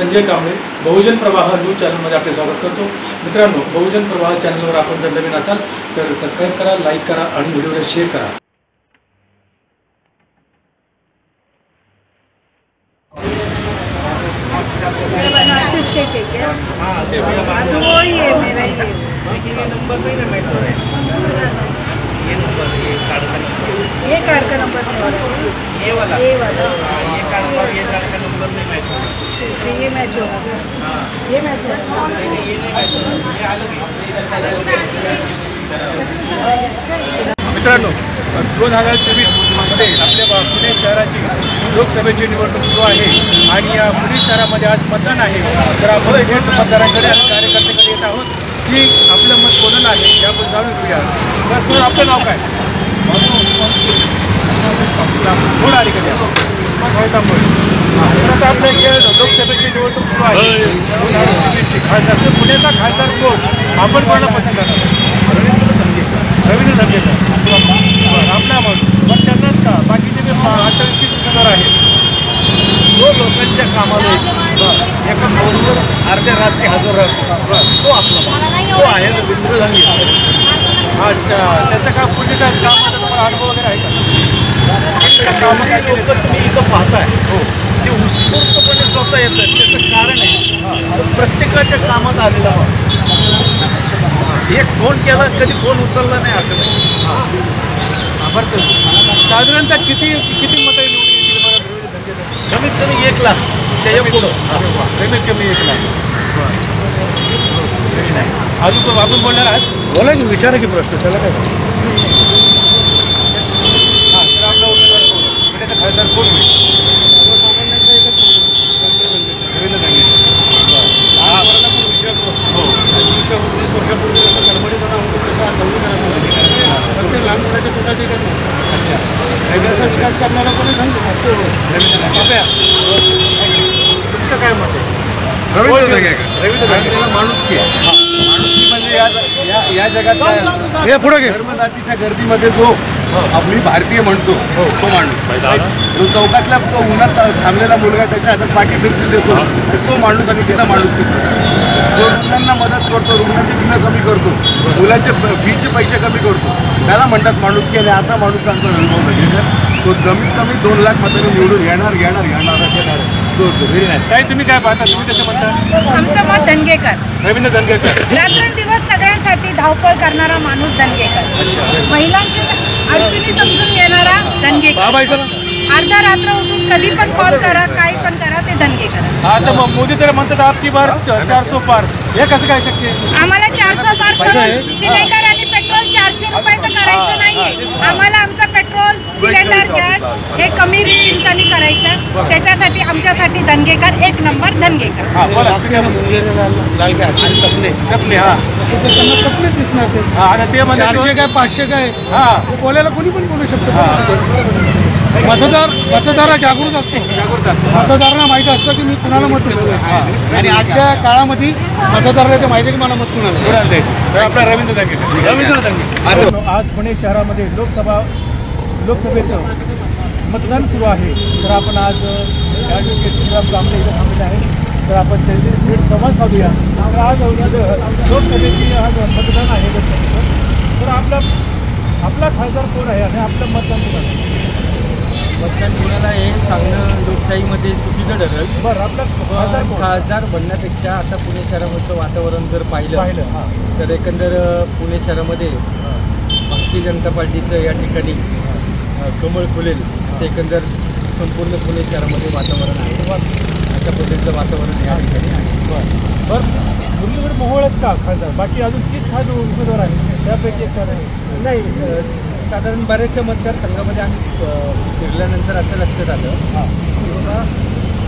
संजय कांबळे, बहुजन प्रवाह न्यूज चॅनलमध्ये आपले स्वागत करतो। मित्रांनो, बहुजन प्रवाह चॅनलवर आपण जर नवीन असाल तर सबस्क्राइब करा, लाईक करा आणि व्हिडिओला शेअर करा। ये कार्ड का नंबर नहीं हो रहा, ये वाला ये कार्ड का नंबर नहीं मैच हो रहा, ये मैच हो रहा, ये मैच हो रहा, मित्रांनो, 2024 मध्ये आपल्या पुणे शहराची लोकसभेची निवडणूक सुरू आहे आणि या पुणे शहरामध्ये आज मतदान आहे। तर आपण थेट मतदारांकडे आणि कार्यकर्त्यांकडे येत आहोत की आपलं मत कोणाला आहे याबद्दल जाणून घेऊया। तर सर, आपलं नाव काय? थोडं अलीकडे आता आपल्या लोकसभेची निवडणूक सुरू आहे 2024ची। खासदार पुण्याचा खासदार कोण, आपण कोणाला पसंत करणार? रवींद्र धंगेकर आपला पण त्यांनाच का बाकीचे जे 28 उमेदवार आहेत जो लोकांच्या कामाला एका फोनवर अर्ध्या रात्री हजर राहतो तो आपला तो आहे रवींद्र धंगेकर। अच्छा, त्याचं काम पूर्वीच्या कामाचा तुम्हाला अनुभव वगैरे आहे का? कामं काय लोक तुम्ही इथं पाहताय हो ते उत्स्फूर्तपणे स्वतः येतात। त्याचं कारण आहे प्रत्येकाच्या कामात आलेला एक फोन केला कधी फोन उचलला नाही असं नाही। बरं, साधारणतः किती मतं निवडून येतील बरं? कमीत कमी 1 लाख त्याच्या पुढं, कमीत कमी 1 लाख। अजून आपण बोलणार आहात? बोला की, विचारा की प्रश्न, त्याला काय? हां, तर आपला उमेदवार कोण, पुण्याचा खासदार कोण होईल? रवींद्र धंगेकर। हा मला पण विचारतो हो, 20 वर्षापूर्वी जसं गडबडीत होता तसा प्रत्येक लहान मुलाच्या पोटाचे करणार। अच्छा, रवींद्रचा विकास करणारा कोणी सांगतो? रवींद्र तुमचं काय मत आहे? रवींद्र धंगेकर माणुसकी म्हणजे या जगात हे पुढे धर्मजातीच्या गर्दीमध्ये जो आपली भारतीय म्हणतो तो माणूस, जो चौकातल्या तो उन्हात थांबलेला मुलगा त्याच्या हातात पाठी पेन्सिल देतो तो माणूस आणि तिथं माणुसकी जो रुग्णांना मदत करतो, रुग्णाची बिलं कमी करतो, मुलांचे फीचे पैसे कमी करतो, त्याला म्हणतात माणुसकी। आणि असा माणूस आमचा अनुभव धंगेकर तो कमीत कमी 2 लाख मतांनी निवडून येणार। काय तुम्ही काय पाहता, तुम्ही कसं म्हणता? आमचं मत धंगेकर, रवींद्र धंगेकर। रात्रंदिवस सगळ्यांसाठी धावपळ करणारा माणूस धंगेकर, महिलांची अडचणी समजून घेणारा धंगेकर, अर्धा रात्र उठून कधी पण कॉल करा, काही पण करा, ते धंगेकर। हा, तर मग मोदी तर म्हणतात आपकी बार 400 पार, हे कसं काय शक्य आहे? आम्हाला 400 पार करून सिलेंडर आणि पेट्रोल 400 रुपयाचं करायचं नाहीये। आम्हाला आमचा पेट्रोल, सिलेंडर, गॅस हे कमी किमतीने करायचं। त्याच्यासाठी आमच्यासाठी धंगेकर 1 नंबर धंगेकर। हा, बोला सपने हा त्यांना सपने दिसणार ते। हा, आणि ते म्हणजे 400 काय 500 काय हा बोलायला कोणी पण बोलू शकतो। मतदार जागृत असतो, मतदारांना माहिती असतं की मी कुणाला मत देतो आणि आजच्या काळामध्ये मतदाराला ते माहिती आहे की मला मत कुणाला द्यायचं। आपला रवींद्र धंगेकर। आज पुणे शहरामध्ये लोकसभेचं मतदान सुरू आहे। तर आपण आज ॲडव्होकेट कांबळे इथं थांबलेले आहे, तर आपण त्यांचे थेट संवाद साधूया। तर आज लोकसभेची आज मतदान आहे लोकसभेचं, तर आपला खासदार कोण आहे आणि आपलं मतदान कोण आहे? मतदान कोणाला हे सांगणं लोकशाहीमध्ये चुकीचं ठरेल। बरं, आपला खासदार बनण्यापेक्षा आता पुणे शहरामधलं वातावरण जर पाहिलं तर एकंदर पुणे शहरामध्ये भारतीय जनता पार्टीचं या ठिकाणी कमळ खुलेल ते एकंदर संपूर्ण पुणे शहरामध्ये वातावरण आहे। अशा पद्धतीचं वातावरण या ठिकाणी आहे। बरं, मुरलीधर मोहोळच का खासदार, बाकी अजून 30 खासदार उमेदवार आहेत, त्यापैकी एक नाही। साधारण बऱ्याचशा मतदारसंघामध्ये आम्ही फिरल्यानंतर असं लक्षात आलं की बाबा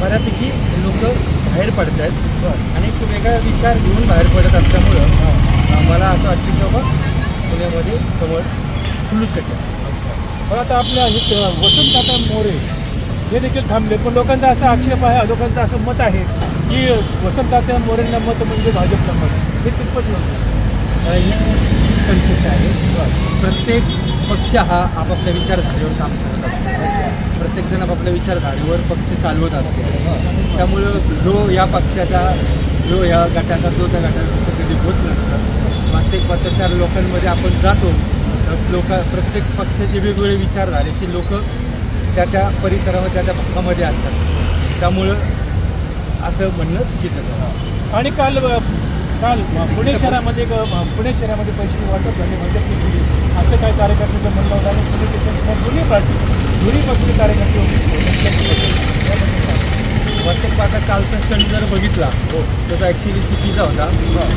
बऱ्यापैकी लोक बाहेर पडत आहेत आणि एक वेगळा विचार घेऊन बाहेर पडत असल्यामुळं मला असं वाटतं की बाबा पुण्यामध्ये कमळ खुलू शकेल। पण आता आपल्या वसंतदादा मोरे हे देखील थांबले, पण लोकांचा असा आक्षेप आहे, लोकांचं असं मत आहे की वसंतदादा मोरेंना मत म्हणजे भाजपला मत, हे कितपत ही कन्सेप्ट आहे। प्रत्येक पक्ष हा आपापल्या विचारधारेवर काम करत असतो. प्रत्येकजण आपापल्या विचारधारेवर पक्ष चालवत असतो. त्यामुळं जो या पक्षाचा, जो या गटाचा, जो त्या गटाचा कधी होत नसतं. वास्तविक पत्रकार लोकांमध्ये आपण जातो, प्रत्येक पक्षाचे वेगवेगळे विचारधारेचे लोक त्या परिसरामध्ये, त्या भागामध्ये असतात. त्यामुळं असं म्हणणं चुकीचं आहे. आणि काल पुणे शहरामध्ये पैसे वाटप झाले म्हणजे असं काही कार्यकर्त्यांचं म्हणणं होतं आणि पोलीस स्टेशन दोन्ही पक्षाचे कार्यकर्ते वास्तविक पाहता कालचा स्टंट जर बघितला तर तो ॲक्च्युली चुकीचा होता.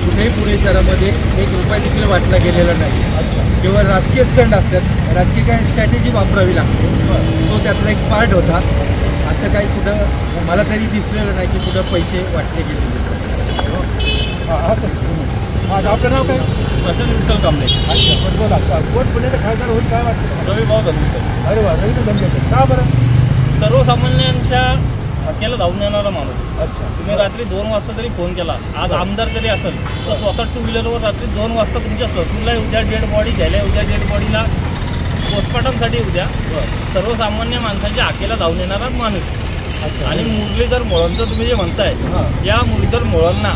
कुठेही पुणे शहरामध्ये ₹1 देखील वाटला गेलेला नाही. केवळ राजकीय स्टंट असतात, राजकीय काय स्ट्रॅटेजी वापरावी लागते, तो त्यातला एक पार्ट होता. असं काही कुठं मला तरी दिसलेलं नाही की कुठं पैसे वाटले गेलेले. आपलं नाव काय? वसंत विठ्ठल कांबळे. अच्छा, बोला. कोण पुण्याचा खासदार होईल काय वाटतं? रविभाऊ धनगर. अरे वा, रवींद्र धनगर. का बरं? सर्वसामान्यांच्या हक्याला धावून येणारा माणूस. अच्छा. तुम्ही रात्री 2 वाजता जरी फोन केला, आज आमदार जरी असेल तर स्वतः 2 व्हीलरवर रात्री 2 वाजता तुमच्या ससूरला उद्या डेड बॉडी घ्यायला, उद्या डेड बॉडीला पोस्टमॉर्टमसाठी उद्या सर्वसामान्य माणसाच्या हाकेला धावून येणारा माणूस. आणि मुरलीधर मोळांचं तुम्ही जे म्हणताय, या मुरलीधर मोळांना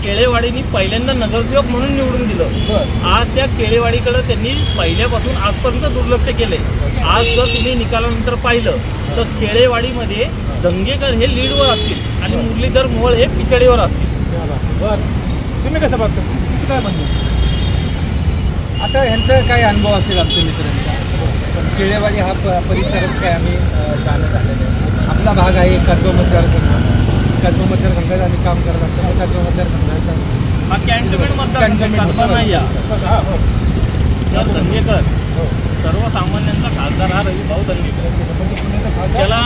केळेवाडीनी पहिल्यांदा नगरसेवक म्हणून निवडून दिलं. आज त्या केळेवाडीकडे त्यांनी पहिल्यापासून आजपर्यंत दुर्लक्ष केलंय. आज जर तुम्ही निकालानंतर पाहिलं तर केळेवाडीमध्ये दंगेकर हे लीडवर असतील आणि मुरलीधर मोळ हे पिछाडीवर असतील. बरं, तुम्ही कसं बघता? तुमचं काय म्हणणं? आता ह्यांचा काय अनुभव असेल आमच्या मित्रांचा. पण केळेवाडी हा परिसरात काय आम्ही जाणत आलेलो आहे. आपला भाग आहे कसबा मतदारसंघ. कसबा मतदारसंघात आम्ही काम करत असतो. कसबा मतदारसंघाचा हा कॅन्टोन्मेंट मतदार नाही. तर दंगेकर सर्वसामान्यांचा खासदार हा रविभाऊ दंगेकर. त्याला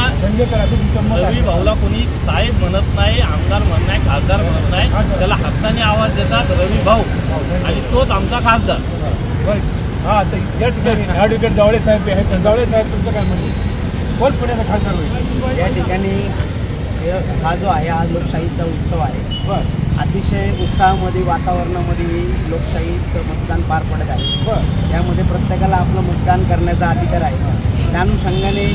रविभाऊला कोणी साहेब म्हणत नाही, आमदार म्हणत नाही, खासदार म्हणत नाही. त्याला हक्काने आवाज देतात रविभाऊ, आणि तोच आमचा खासदार. हां, तर या ठिकाणी ॲडव्होकेट जावळे साहेब आहेत. जावळे साहेब, तुमचं काय म्हणणं? कोण पुण्याचा खासदार होईल? या ठिकाणी हा जो आहे, हा लोकशाहीचा उत्सव आहे. अतिशय उत्साहामध्ये, वातावरणामध्ये लोकशाहीचं मतदान पार पडत आहे. त्यामध्ये प्रत्येकाला आपलं मतदान करण्याचा अधिकार आहे. त्या अनुषंगाने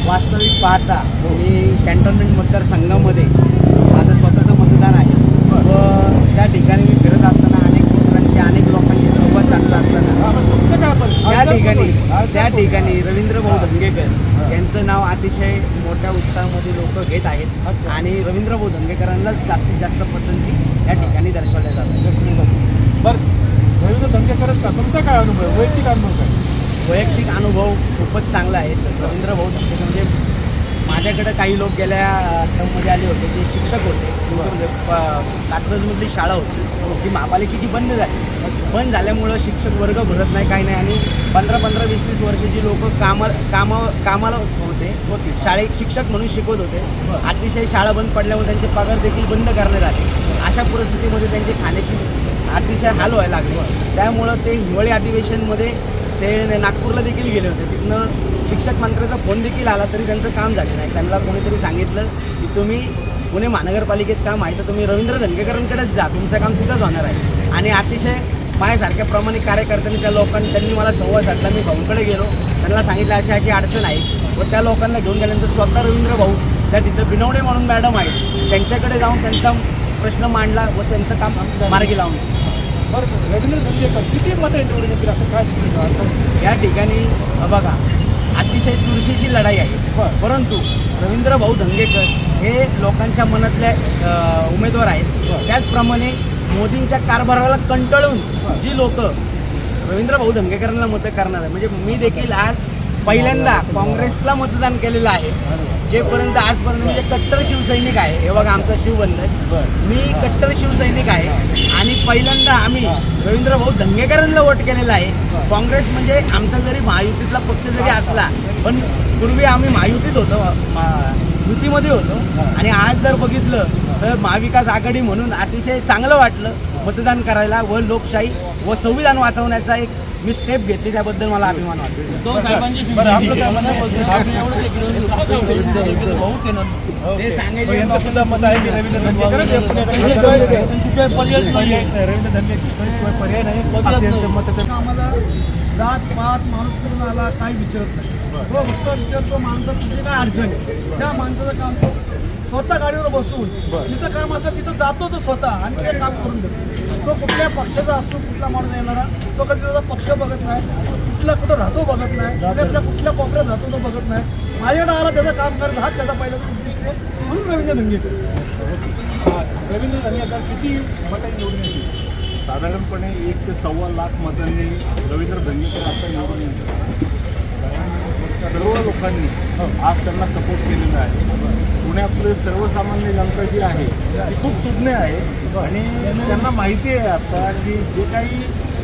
वास्तविक पाहता मी कॅन्टोन्मेंट मतदारसंघामध्ये माझं स्वतःचं मतदान आहे व त्या ठिकाणी मी फिरत असताना अनेक मित्रांशी, अनेक लोकांशी संवाद साधला असताना त्या ठिकाणी रवींद्रभाऊ धंगेकर यांचं नाव अतिशय मोठ्या उत्साहामध्ये लोक घेत आहेत आणि रवींद्रभाऊ धंगेकरांनाच जास्तीत जास्त पसंती या ठिकाणी दर्शवल्या जातात. बरं, रवींद्र धंगेकरांचा तुमचा काय अनुभव, वैयक्तिक अनुभव काय? वैयक्तिक अनुभव खूपच चांगला आहे. रवींद्रभाऊ धंगेकर म्हणजे माझ्याकडे काही लोक गेल्या टर्ममध्ये आले होते, जे शिक्षक होते. कात्रजमधली शाळा होती जी महापालिकेची बंद झाल्यामुळं शिक्षक वर्ग भरत नाही, काही नाही. आणि 15-15, 20-20 वर्षाची लोक कामाला होते, शाळेत शिक्षक म्हणून शिकवत होते. अतिशय शाळा बंद पडल्यामुळे त्यांचे पगार देखील बंद करण्यात आले. अशा परिस्थितीमध्ये त्यांची खाण्याची अतिशय हाल व्हायला लागले. त्यामुळं ते हिवाळी अधिवेशनमध्ये ते नागपूरला देखील गेले होते. तिथनं शिक्षक मंत्र्याचा फोन देखील आला तरी त्यांचं काम झालं नाही. त्यांना कोणीतरी सांगितलं की तुम्ही पुणे महानगरपालिकेत काम आहे तर तुम्ही रवींद्र धंगेकरांकडेच जा, तुमचं काम तिथंच होणार आहे. आणि अतिशय माझ्यासारख्या प्रामाणिक कार्यकर्त्यांनी त्या मला संवाद साधला. मी भाऊंकडे गेलो, त्यांना सांगितलं अशी अशी अडचण आहे व त्या लोकांना घेऊन गेल्यानंतर स्वतः रवींद्र भाऊ त्या तिथं बिनवडे म्हणून मॅडम आहेत, त्यांच्याकडे जाऊन त्यांचा प्रश्न मांडला व त्यांचं काम मार्गी लावून. बरं, रवींद्र धंगेकर किती मतं निवडून येतील असं काय? या ठिकाणी बघा अतिशय चुरशीची लढाई आहे, परंतु रवींद्र भाऊ धंगेकर हे लोकांच्या मनातले उमेदवार आहेत. त्याचप्रमाणे मोदींच्या कारभाराला कंटाळून जी लोक रवींद्र भाऊ धंगेकरांना मतं करणार आहे, म्हणजे मी देखील आज पहिल्यांदा काँग्रेसला मतदान केलेलं आहे. जेपर्यंत आजपर्यंत म्हणजे कट्टर शिवसैनिक आहे. हे बघा आमचा शिवबंध, मी कट्टर शिवसैनिक आहे आणि पहिल्यांदा आम्ही रवींद्र भाऊ धंगेकरांना वोट केलेला आहे. काँग्रेस म्हणजे आमचा जरी महायुतीतला पक्ष जरी असला पण पूर्वी आम्ही महायुतीत होतो, युतीमध्ये होतो. आणि आज जर बघितलं तर महाविकास आघाडी म्हणून अतिशय चांगलं वाटलं मतदान करायला व लोकशाही व संविधान वाचवण्याचा एक मी स्टेप घेतली त्याबद्दल मला अभिमान वाटतो. उद्धव साहेबांची बरं, शिवसेना आपलं काय आपल्या म्हणणं आहे? आपण एवढं ते विरोधी भाऊ ते ना. ते सांगायचे यांचं सुद्धा मत आहे की रवींद्र धंगेकर शिवाय पर्याय नाही, रवींद्र धंगेकर पर्याय नाही असं यांचं मत आहे. आम्हाला जात पात माणूस करून आला काही विचारत नाही. तो फक्त विचारतो माणसात तुझी काय अडचण आहे. त्या माणसाचं काम तो स्वतः गाडीवर बसून जिथं काम असेल तिथं जातो तो स्वतः आणि ते काम करून देतो. तो कुठल्या पक्षाचा असतो, कुठला माणूस येणारा, तो कधी त्याचा पक्ष बघत नाही, कुठला कुठं राहतो बघत नाही, कुठल्या कोपऱ्यात राहतो तो बघत नाही. माझ्याकडे आला त्याचं काम करत हाच त्याचा पहिल्याचं उद्दिष्ट आहे. म्हणून रवींद्र धंगेकर. रवींद्र धंगेकर किती मतं निवडून येतील? साधारणपणे 1 ते 1.25 लाख मतांनी रवींद्र धंगेकर आता निवडून येतात. सर्व लोकांनी आज त्यांना सपोर्ट केलेला आहे. पुण्यातले सर्वसामान्य जनता जी आहे ती खूप सुज्ञ आहे आणि त्यांना माहिती आहे आता की जे काही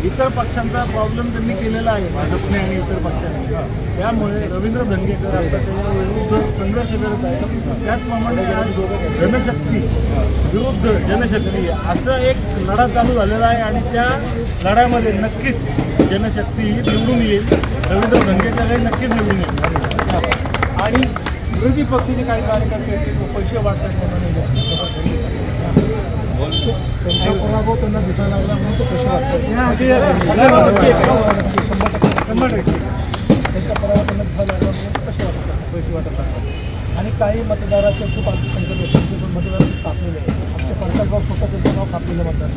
इतर पक्षांचा प्रॉब्लेम त्यांनी केलेला आहे भाजपने आणि इतर पक्षांनी, त्यामुळे रवींद्र धंगेकर आता त्याच्या विरुद्ध संघर्ष करत आहे. त्याचप्रमाणे आज जनशक्ती विरुद्ध जनशक्ती असं एक लढा चालू झालेला आहे आणि त्या लढ्यामध्ये नक्कीच जनशक्ती निवडून येईल. रवींद्र धंगेकर हे नक्कीच निवडून येईल. आणि विरोधी पक्षाचे काही कार्यकर्ते पैसे वाटतात त्यांचा पराभव त्यांना दिसायला लागला म्हणून तो कसे वाटतात. 100% त्यांचा पराभव त्यांना दिसायला लागला म्हणून तो कसे वाटतात, पैसे वाटत आहेत. आणि काही मतदाराचे खूप अल्पसंख्याक लोकांचे पण मतदार कापलेले आहेत. आमच्या पंचायतगाव स्वतः त्यांचं नाव कापलेलं मतदार.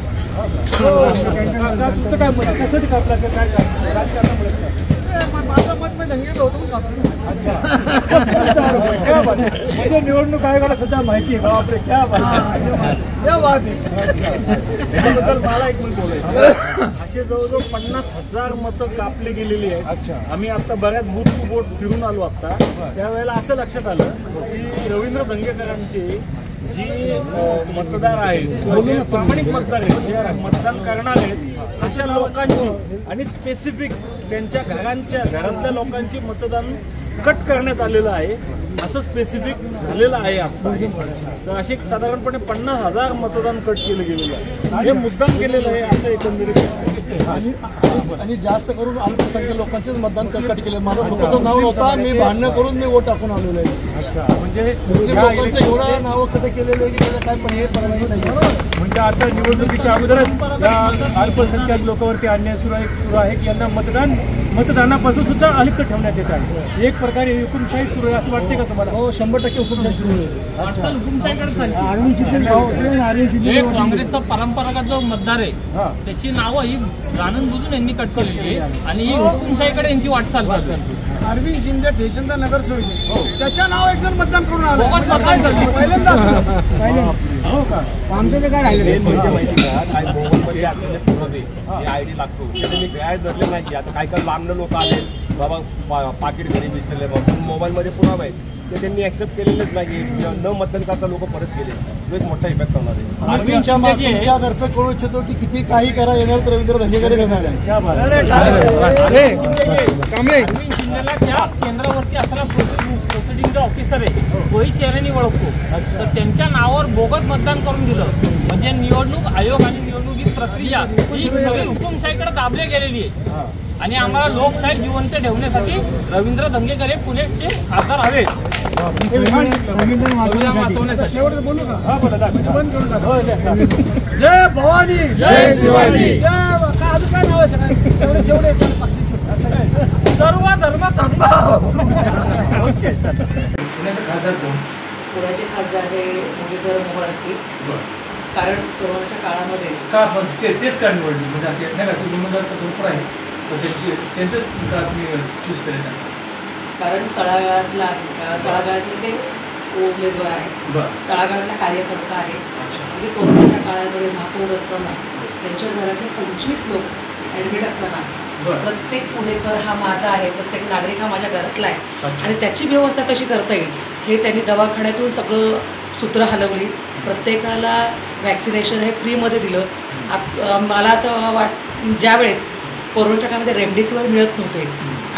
काय कशासाठी कापला काय राजकारणामुळे? माझं मत मी धंगेकर होतो म्हणून कापलं. अच्छा, म्हणजे निवडणूक आयोगाला सुद्धा माहिती आहे बापरे क्या बात आहे. या वाद आहे. त्याच्याबद्दल मला एक मिनिट बोलायचं. असे जवळजवळ 50,000 मतं कापली गेलेली आहेत. अच्छा. आम्ही आता बऱ्याच बूथ टू बूथ फिरून आलो आता. त्यावेळेला असं लक्षात आलं की रवींद्र धंगेकरांची जी मतदार आहेत, प्रामाणिक मतदार आहेत, जे मतदान करणार आहेत अशा लोकांची आणि स्पेसिफिक त्यांच्या घरातल्या लोकांची मतदान कट करण्यात आलेलं आहे. असं स्पेसिफिक झालेलं आहे आता. तर असे साधारणपणे 50,000 मतदान कट केलं गेलेलं आहे. हे मुद्दाम केलेलं आहे असं एकंदरीत. आणि जास्त करून अल्पसंख्याक लोकांचेच मतदान कट केले. माझं स्वतःचं नाव नव्हता, मी भांडणं करून मी वोट टाकून आलेलो आहे. अच्छा, म्हणजे मुस्लिम लोकांचं एवढं नावं कट केलेलं आहे की त्याला काय पण हे परवानगी नाही. म्हणजे आता निवडणुकीच्या अगोदरच या अल्पसंख्याक लोकांवरती अन्याय सुरू आहे की यांना मतदानापासून सुद्धा अलिप्त ठेवण्यात येत आहे. एक प्रकारे हुकुमशाही सुरू आहे असं वाटते का तुम्हाला? हो, 100% हुकुमशाही सुरू आहे. आजकाल हुकुमशाहीकडे चालली. अरविंद शिंदे हे काँग्रेसचा परंपरागत जो मतदार आहे त्याची नावं ही जाणून बुजून यांनी कट केलेली आहे आणि ही हुकुमशाहीकडे यांची वाटचाल चालू आहे. अरविंद शिंदे स्टेशनचा नगरसेवक आहे. त्याच्या नाव एक जण मतदान करून आलं. बोगस मतदान झालं. पहिल्यांदा हो का? आमचं ते काय राहिलं म्हणजे माहिती का, काही मोबाईलमध्ये असलेले पुरावे हे आयडी लागतो ते मी ग्राह्य धरले नाही की आता काही काही लांबले लोक आले बाबा पाकिट घरी विसरले बाबा मोबाईलमध्ये पुरावे आहेत ते त्यांनी ऍक्सेप्ट केलेलेच नाही. न मतदान करता लोक परत गेले. तो एक मोठा इफेक्ट होणार आहे. तुमच्यातर्फे कळू इच्छितो की किती काही करा येणार तर रवींद्र धंगेकर येणार आहे. क्या बात आहे. अरविंद शिंदेला त्या केंद्रावरती असलेला प्रोसिडिंग ऑफिसर आहे तोही चेहऱ्याने ओळखतो. तर त्यांच्या नावावर बोगस मतदान करून दिलं म्हणजे निवडणूक आयोग आणि निवडणुकीची प्रक्रिया ही सगळी हुकुमशाहीकडे दाबली गेलेली आहे. आणि आम्हाला लोकशाही जिवंत ठेवण्यासाठी रवींद्र धंगेकर हे पुण्याचे खासदार हवेत. वाचवण्यासाठी बोलू का? हा बोला दाखवा. बंद करून टाका. हो, द्या. जय भवानी, जय शिवाजी, जय अजून काय नाव आहे सगळं जेवढे पक्षाचे सर्व धर्म समभाव. पुण्याचा खासदार कोण? पुण्याचे खासदार हे मुरलीधर मोहोळ असतील. कारण कोरोनाच्या काळामध्ये का पण तेच का निवडली म्हणजे असे नाही का उमेदवार तर भरपूर आहे पण त्यांचं का तुम्ही चूज केलं का? कारण तळागाळातले ते उमेदवार आहेत. तळागाळातला कार्यकर्ता आहे. म्हणजे कोरोनाच्या काळामध्ये महापौर असताना त्यांच्या घरातले 25 लोक ॲडमिट असताना प्रत्येक पुणेकर हा माझा आहे, प्रत्येक नागरिक हा माझ्या घरातला आहे आणि त्याची व्यवस्था कशी करता येईल हे त्यांनी दवाखान्यातून सगळं सूत्र हलवली. प्रत्येकाला वॅक्सिनेशन हे फ्रीमध्ये दिलं. मला असं ज्यावेळेस कोरोनाच्या काळामध्ये रेमडेसिवीर मिळत नव्हते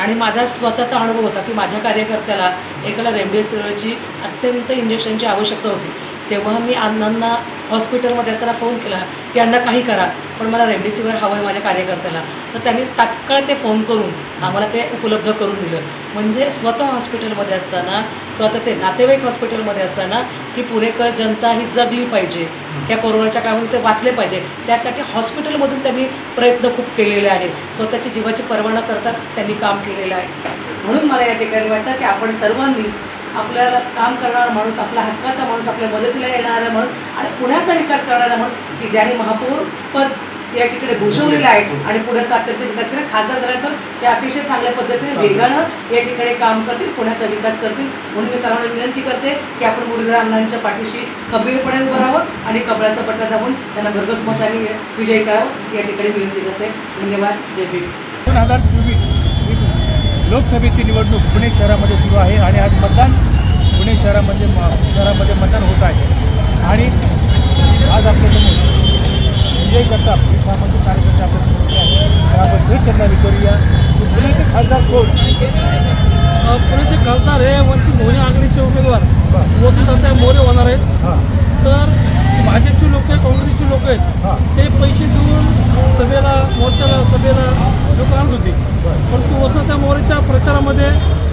आणि माझा स्वतःचा अनुभव होता की माझ्या कार्यकर्त्याला एकाला रेमडेसिवीरची अत्यंत इंजेक्शनची आवश्यकता होती. तेव्हा मी अण्णांना हॉस्पिटलमध्ये असताना फोन केला की अण्णा काही करा, पण मला रेमडेसिवीर हवं आहे माझ्या कार्यकर्त्याला. तर त्यांनी तात्काळ ते फोन करून आम्हाला ते उपलब्ध करून दिलं. म्हणजे स्वतः हॉस्पिटलमध्ये असताना, स्वतःचे नातेवाईक हॉस्पिटलमध्ये असताना की पुणेकर जनता ही जगली पाहिजे, या कोरोनाच्या काळामध्ये ते वाचले पाहिजे, त्यासाठी हॉस्पिटलमधून त्यांनी प्रयत्न खूप केलेले आहेत. स्वतःची जीवाची पर्वा न करता त्यांनी काम केलेलं आहे. म्हणून मला या ठिकाणी वाटतं की आपण सर्वांनी आपल्याला काम करणारा माणूस, आपल्या हक्काचा माणूस, आपल्या मदतीला येणारा माणूस आणि पुण्याचा विकास करणारा माणूस की ज्याने महापौर पद या ठिकाणी भूषवलेलं आहे आणि पुण्याचा अत्यंत विकास केला. खासदार झाल्यानंतर ते अतिशय चांगल्या पद्धतीने वेगानं या ठिकाणी काम करतील, पुण्याचा विकास करतील. म्हणून मी सर्वांना विनंती करते की आपण मुरलीधर अण्णांच्या पाठीशी खंबीरपणे उभं राहावं आणि कमळाचं बटन दाबून त्यांना भरघोस मताने विजयी करावं, या ठिकाणी विनंती करते. धन्यवाद. जय भीम. 2024 लोकसभेची निवडणूक पुणे शहरामध्ये सुरू आहे आणि आज मतदान पुणे शहरामध्ये मतदान होत आहे. आणि आज आपल्यासमोर विजय जगताप हे सामाजिक कार्यकर्ते आपल्यासमोर होते आहेत. त्याबद्दल त्यांना विचारूया की पुण्याचे खासदार कोण? पुण्याचे खासदार हे वंचित बहुजन आघाडीचे उमेदवार वसंतताई मोरे होणार आहेत. तर भाजपची लोक आहेत, काँग्रेसची लोक आहेत, ते पैसे देऊन सभेला, मोर्चाला, सभेला लोक आणत होते. परंतु वसंतताई मोरेच्या प्रचारामध्ये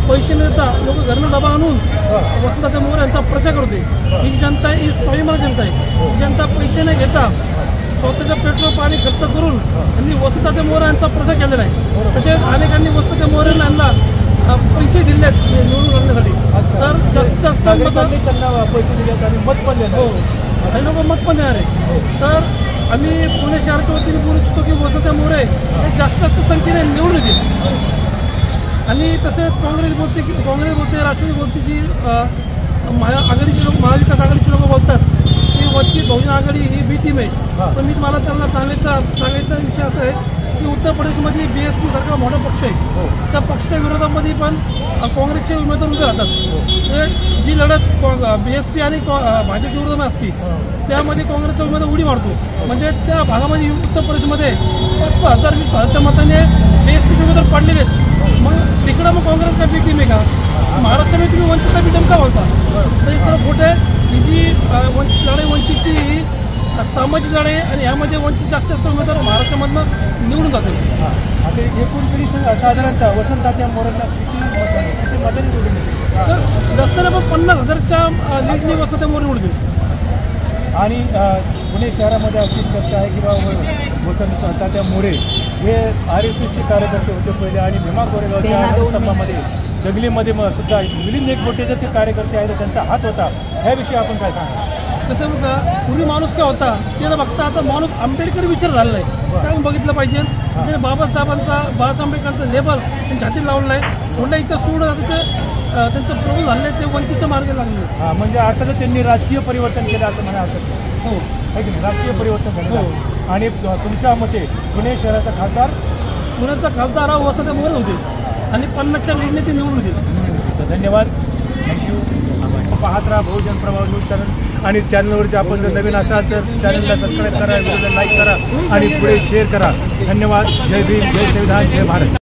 पैसे न देता लोक घरनं डबा आणून वसंतताई मोरे यांचा प्रचार करते. ही जनता ही स्वाभिमानी जनता आहे. ही जनता पैसे न घेता स्वतःच्या पेट्रोल पाणी खर्च करून त्यांनी वसंतताई मोरे यांचा प्रचार केलेला आहे. तसेच अनेकांनी वसंतताई मोरे यांना पैसे दिले आहेत निवडून आणण्यासाठी. तर जास्तीत जास्त त्यांना पैसे दिले आणि मत पण देणार. हो, काही लोक मत पण देणार आहे. तर आम्ही पुणे शहराच्या वतीने बोलू इच्छितो की वसंतताई मोरे हे जास्त संख्येने निवडून येतील. आणि तसेच काँग्रेस बोलते, राष्ट्रवादी बोलते, जी आघाडीचे लोक, महाविकास आघाडीचे लोक बोलतात की वंचित बहुजन आघाडी ही बी टीम आहे. पण मी मला त्यांना सांगायचा विषय असा आहे की उत्तर प्रदेशमध्ये BSP सारखा मोठा पक्ष आहे. त्या पक्षाच्या विरोधामध्ये पण काँग्रेसचे उमेदवार उभे राहतात. जी लढत BSP आणि भाजपच्या विरोधामध्ये असते त्यामध्ये काँग्रेसचा उमेदवार उडी मारतो. म्हणजे त्या भागामध्ये उत्तर प्रदेशमध्ये 2020 मताने BSPचे उमेदवार पडलेले आहेत. मग तिकडं मग काँग्रेस का बी टीम आहे का? महाराष्ट्रामध्ये तुम्ही वंचितचा बी टीम का बोलता? तर हे सर्व खोटे आहे. ही जी लढाई वंचितची ही सामाजिक लढाई आहे आणि यामध्ये वंचित जास्त उमेदवार महाराष्ट्रामधनं निवडून जाते. आता एकूण तरी साधारणतः वसंतताई मोरेंना किती मतांनी निवडून येते? तर जास्त नाही पण 50,000च्या लीडनी वसंतताई मोरे निवडून येते. आणि पुणे शहरामध्ये अशी चर्चा आहे की बाबा वसंतताई मोरे हे RSSचे कार्यकर्ते होते पहिले आणि भीमा कोरेगावच्या स्तंभामध्ये जंगलीमध्ये सुद्धा मिलिंद एकबोटेचे ते कार्यकर्ते आहेत, त्यांचा हात होता. ह्याविषयी आपण काय सांगा? कसं बघा, पूर्वी माणूस काय होता ते न बघता आता माणूस आंबेडकर विचार झालेला आहे. ते आपण बघितलं पाहिजे. त्याने बाळासाहेब आंबेडकरांचा लेबल त्यांच्या हाती लावलेला आहे. कोणत्या इथं सोडून आता ते त्यांचं प्रभू झाले, ते वंचितच्या मार्गे लागले. हां, म्हणजे अर्थातच त्यांनी राजकीय परिवर्तन केलं असं म्हणा हरकत नाही. हो, आहे की नाही? राजकीय परिवर्तन झालं. हो. आणि तुमच्या मते पुणे शहराचा खासदार, पुण्याचा खासदार हा वसंतताई मोरे होते आणि 50च्या लीडने ते निवडून होते. धन्यवाद. थँक्यू. पाहत राहा बहुजन प्रभाव न्यूज चॅनल. आणि चॅनलवरती आपण जर नवीन असाल तर चॅनलला सबस्क्राईब करा, व्हिडिओला लाईक करा आणि पुढे शेअर करा. धन्यवाद. जय भीम, जय संविधान, जय भारत.